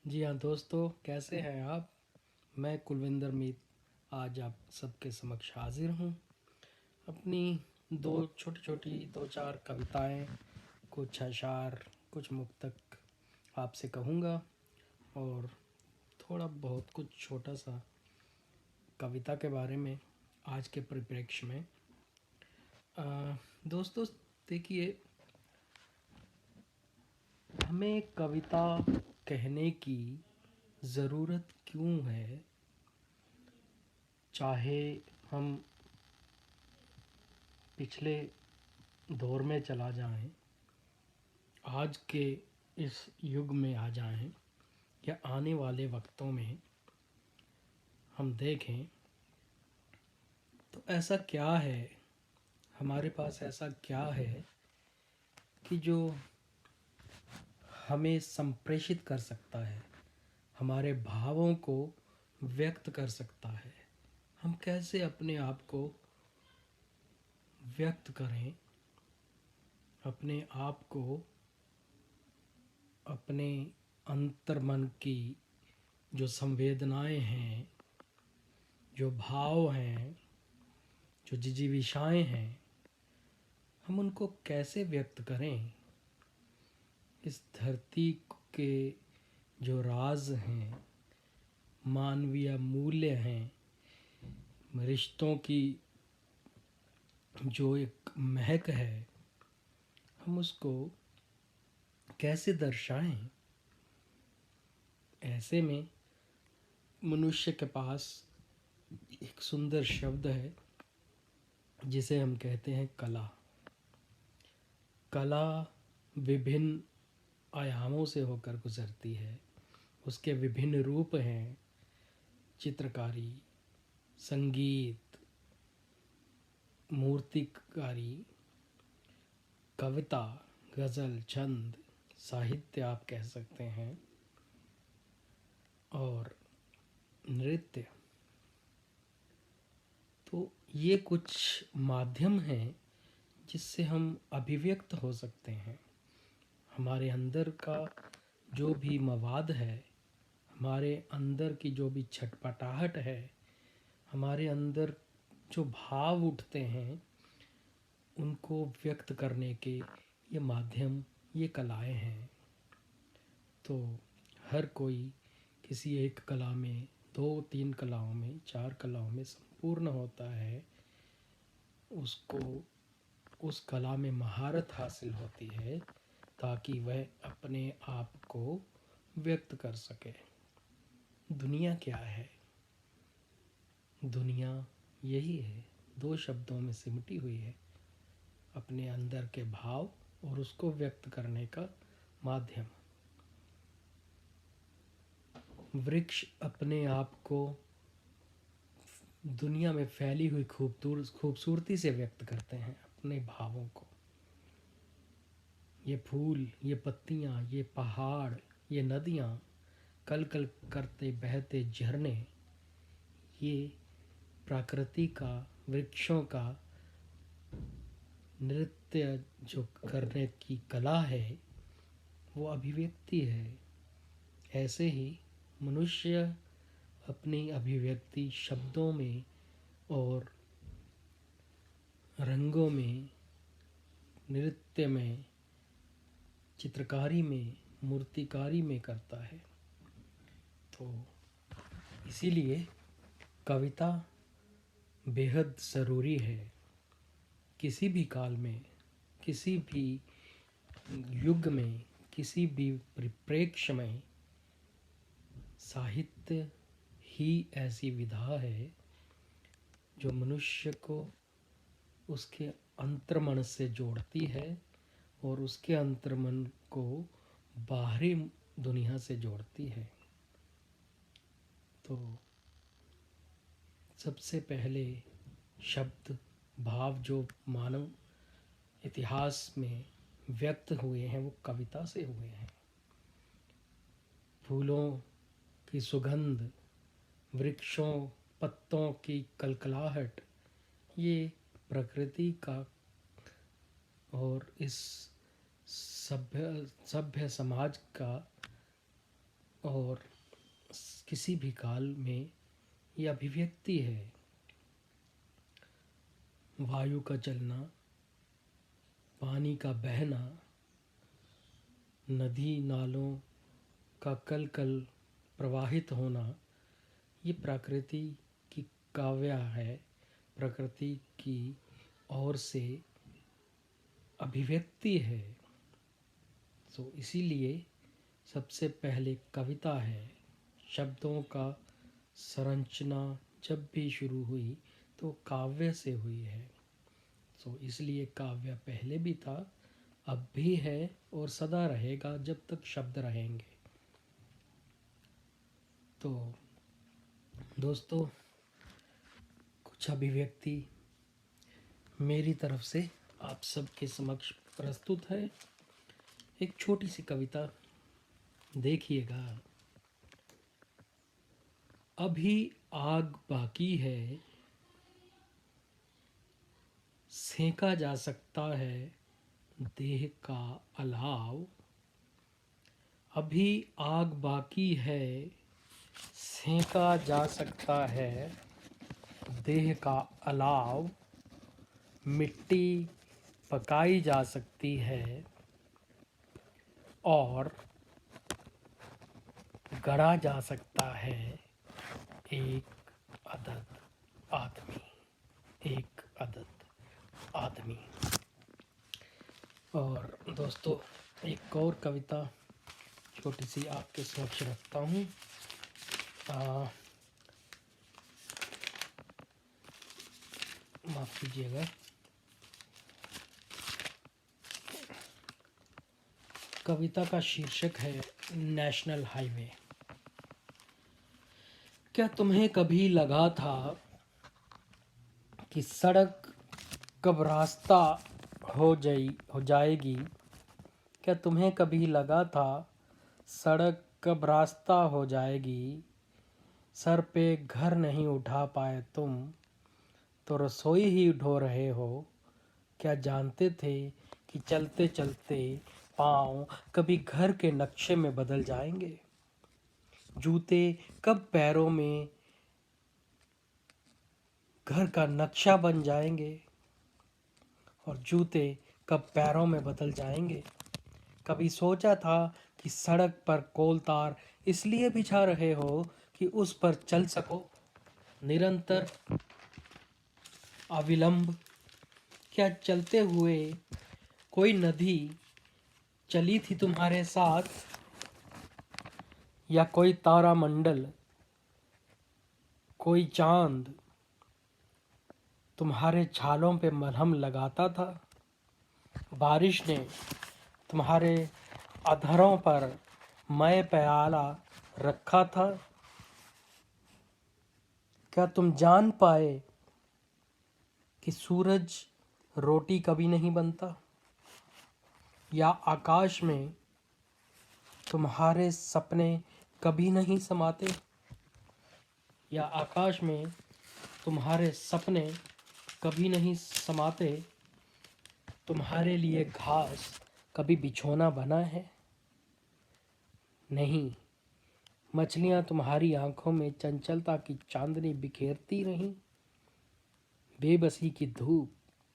जी हाँ दोस्तों, कैसे हैं आप। मैं कुलविंदर मीत आज आप सबके समक्ष हाजिर हूँ। अपनी दो छोटी छोटी दो चार कविताएं, कुछ अशार, कुछ मुक्तक आपसे कहूँगा और थोड़ा बहुत कुछ छोटा सा कविता के बारे में आज के परिप्रेक्ष्य में। दोस्तों देखिए, हमें कविता कहने की ज़रूरत क्यों है। चाहे हम पिछले दौर में चला जाएं, आज के इस युग में आ जाएं, या आने वाले वक्तों में हम देखें तो ऐसा क्या है, हमारे पास ऐसा क्या है कि जो हमें संप्रेषित कर सकता है, हमारे भावों को व्यक्त कर सकता है। हम कैसे अपने आप को व्यक्त करें, अपने आप को, अपने अंतर्मन की जो संवेदनाएं हैं, जो भाव हैं, जो जिजीविषाएं हैं, हम उनको कैसे व्यक्त करें। इस धरती के जो राज हैं, मानवीय मूल्य हैं, रिश्तों की जो एक महक है, हम उसको कैसे दर्शाएं। ऐसे में मनुष्य के पास एक सुंदर शब्द है जिसे हम कहते हैं कला। कला विभिन्न आयामों से होकर गुजरती है। उसके विभिन्न रूप हैं: चित्रकारी, संगीत, मूर्तिकारी, कविता, गज़ल, छंद, साहित्य आप कह सकते हैं, और नृत्य। तो ये कुछ माध्यम हैं जिससे हम अभिव्यक्त हो सकते हैं। हमारे अंदर का जो भी मवाद है, हमारे अंदर की जो भी छटपटाहट है, हमारे अंदर जो भाव उठते हैं, उनको व्यक्त करने के ये माध्यम, ये कलाएं हैं। तो हर कोई किसी एक कला में, दो तीन कलाओं में, चार कलाओं में संपूर्ण होता है। उसको उस कला में महारत हासिल होती है ताकि वह अपने आप को व्यक्त कर सके। दुनिया क्या है? दुनिया यही है, दो शब्दों में सिमटी हुई है: अपने अंदर के भाव और उसको व्यक्त करने का माध्यम। वृक्ष अपने आप को दुनिया में फैली हुई खूबसूरती से व्यक्त करते हैं, अपने भावों को। ये फूल, ये पत्तियाँ, ये पहाड़, ये नदियाँ, कल कल करते बहते झरने, ये प्रकृति का, वृक्षों का नृत्य जो करने की कला है, वो अभिव्यक्ति है। ऐसे ही मनुष्य अपनी अभिव्यक्ति शब्दों में और रंगों में, नृत्य में, चित्रकारी में, मूर्तिकारी में करता है। तो इसीलिए कविता बेहद ज़रूरी है। किसी भी काल में, किसी भी युग में, किसी भी परिप्रेक्ष्य में साहित्य ही ऐसी विधा है जो मनुष्य को उसके अंतर्मन से जोड़ती है और उसके अंतर्मन को बाहरी दुनिया से जोड़ती है। तो सबसे पहले शब्द, भाव जो मानव इतिहास में व्यक्त हुए हैं, वो कविता से हुए हैं। फूलों की सुगंध, वृक्षों, पत्तों की कलकलाहट, ये प्रकृति का और इस सभ्य समाज का और किसी भी काल में ये अभिव्यक्ति है। वायु का चलना, पानी का बहना, नदी नालों का कल कल प्रवाहित होना, ये प्रकृति की काव्य है, प्रकृति की ओर से अभिव्यक्ति है। तो इसीलिए सबसे पहले कविता है। शब्दों का संरचना जब भी शुरू हुई तो काव्य से हुई है। तो इसलिए काव्य पहले भी था, अब भी है और सदा रहेगा जब तक शब्द रहेंगे। तो दोस्तों, कुछ अभिव्यक्ति मेरी तरफ से आप सबके समक्ष प्रस्तुत है। एक छोटी सी कविता देखिएगा। अभी आग बाकी है, सेंका जा सकता है देह का अलाव। अभी आग बाकी है, सेंका जा सकता है देह का अलाव। मिट्टी पकाई जा सकती है और गढ़ा जा सकता है एक अदद आदमी, एक अदद आदमी। और दोस्तों, एक और कविता छोटी सी आपके समक्ष रखता हूँ। माफ़ कीजिएगा। कविता का शीर्षक है नेशनल हाईवे। क्या तुम्हें कभी लगा था कि सड़क कब रास्ता हो जाएगी? क्या तुम्हें कभी लगा था सड़क कब रास्ता हो जाएगी? सर पे घर नहीं उठा पाए तुम तो रसोई ही ढो रहे हो। क्या जानते थे कि चलते चलते पाँव कभी घर के नक्शे में बदल जाएंगे? जूते कब पैरों में घर का नक्शा बन जाएंगे और जूते कब पैरों में बदल जाएंगे? कभी सोचा था कि सड़क पर कोलतार इसलिए बिछा रहे हो कि उस पर चल सको निरंतर अविलंब? क्या चलते हुए कोई नदी चली थी तुम्हारे साथ, या कोई तारामंडल, कोई चांद तुम्हारे छालों पे मलहम लगाता था? बारिश ने तुम्हारे अधरों पर मैं प्याला रखा था? क्या तुम जान पाए कि सूरज रोटी कभी नहीं बनता? या आकाश में तुम्हारे सपने कभी नहीं समाते? या आकाश में तुम्हारे सपने कभी नहीं समाते? तुम्हारे लिए घास कभी बिछोना बना है? नहीं, मछलियाँ तुम्हारी आंखों में चंचलता की चांदनी बिखेरती रहीं। बेबसी की धूप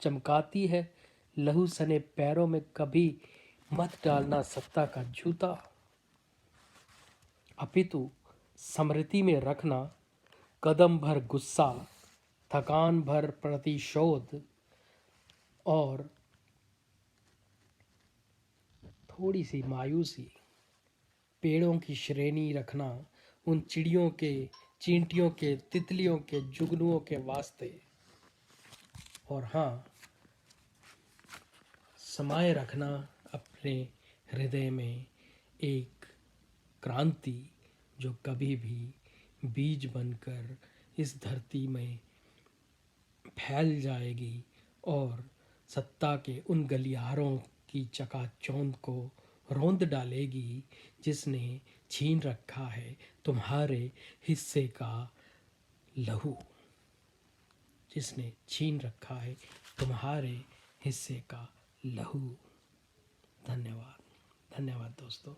चमकाती है लहू सने पैरों में, कभी मत डालना सत्ता का जूता। अपितु स्मृति में रखना कदम भर गुस्सा, थकान भर प्रतिशोध और थोड़ी सी मायूसी। पेड़ों की श्रेणी रखना उन चिड़ियों के, चींटियों के, तितलियों के, जुगनुओं के वास्ते। और हाँ, समाये रखना अपने हृदय में एक क्रांति जो कभी भी बीज बनकर इस धरती में फैल जाएगी और सत्ता के उन गलियारों की चकाचौंध को रौंद डालेगी जिसने छीन रखा है तुम्हारे हिस्से का लहू, जिसने छीन रखा है तुम्हारे हिस्से का लहू। धन्यवाद, धन्यवाद दोस्तों।